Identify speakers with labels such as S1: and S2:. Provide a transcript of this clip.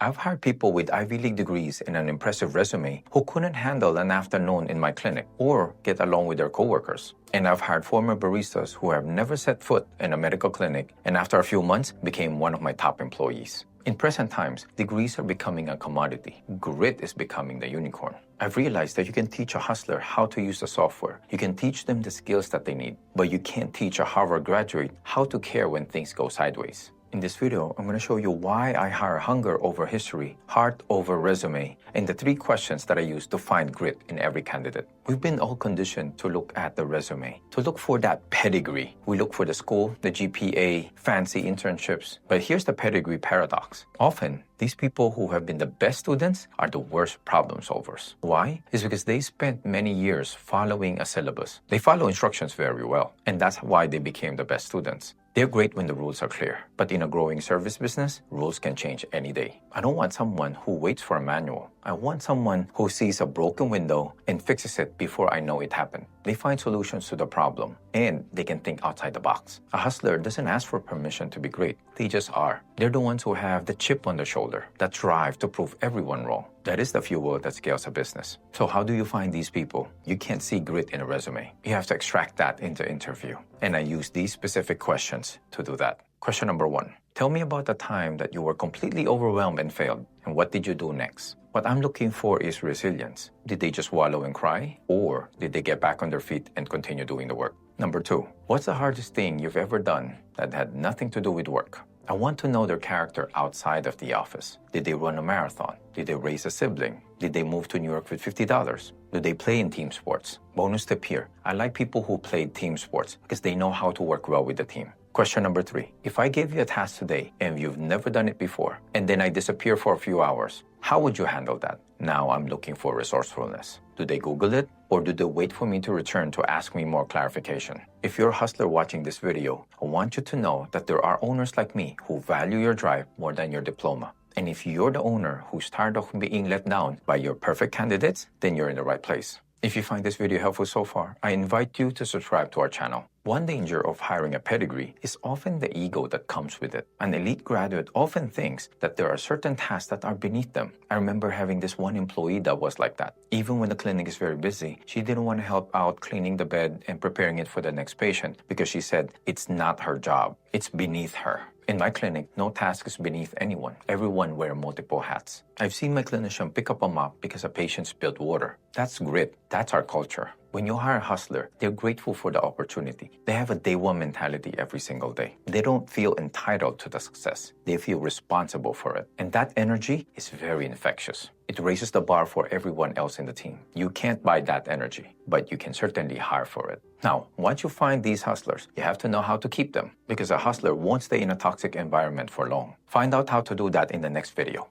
S1: I've hired people with Ivy League degrees and an impressive resume who couldn't handle an afternoon in my clinic or get along with their coworkers. And I've hired former baristas who have never set foot in a medical clinic and after a few months became one of my top employees. In present times, degrees are becoming a commodity. Grit is becoming the unicorn. I've realized that you can teach a hustler how to use the software. You can teach them the skills that they need, but you can't teach a Harvard graduate how to care when things go sideways. In this video, I'm going to show you why I hire hunger over history, heart over resume, and the 3 questions that I use to find grit in every candidate. We've been all conditioned to look at the resume, to look for that pedigree. We look for the school, the GPA, fancy internships. But here's the pedigree paradox. Often, these people who have been the best students are the worst problem solvers. Why? It's because they spent many years following a syllabus. They follow instructions very well, and that's why they became the best students. They're great when the rules are clear, but in a growing service business, rules can change any day. I don't want someone who waits for a manual. I want someone who sees a broken window and fixes it before I know it happened. They find solutions to the problem, and they can think outside the box. A hustler doesn't ask for permission to be great. They just are. They're the ones who have the chip on their shoulder, that drive to prove everyone wrong. That is the fuel that scales a business. So how do you find these people? You can't see grit in a resume. You have to extract that in the interview. And I use these specific questions to do that. Question number 1. Tell me about the time that you were completely overwhelmed and failed, and what did you do next? What I'm looking for is resilience. Did they just wallow and cry? Or did they get back on their feet and continue doing the work? Number 2. What's the hardest thing you've ever done that had nothing to do with work? I want to know their character outside of the office. Did they run a marathon? Did they raise a sibling? Did they move to New York with $50? Do they play in team sports? Bonus tip here. I like people who played team sports because they know how to work well with the team. Question number 3. If I gave you a task today and you've never done it before, and then I disappear for a few hours, how would you handle that? Now I'm looking for resourcefulness. Do they Google it? Or do they wait for me to return to ask me more clarification? If you're a hustler watching this video, I want you to know that there are owners like me who value your drive more than your diploma. And if you're the owner who's tired of being let down by your perfect candidates, then you're in the right place. If you find this video helpful so far, I invite you to subscribe to our channel. One danger of hiring a pedigree is often the ego that comes with it. An elite graduate often thinks that there are certain tasks that are beneath them. I remember having this one employee that was like that. Even when the clinic is very busy, she didn't want to help out cleaning the bed and preparing it for the next patient because she said it's not her job. It's beneath her. In my clinic, no task is beneath anyone. Everyone wears multiple hats. I've seen my clinician pick up a mop because a patient spilled water. That's grit. That's our culture. When you hire a hustler, they're grateful for the opportunity. They have a day one mentality every single day. They don't feel entitled to the success. They feel responsible for it. And that energy is very infectious. It raises the bar for everyone else in the team. You can't buy that energy, but you can certainly hire for it. Now, once you find these hustlers, you have to know how to keep them because a hustler won't stay in a toxic environment for long. Find out how to do that in the next video.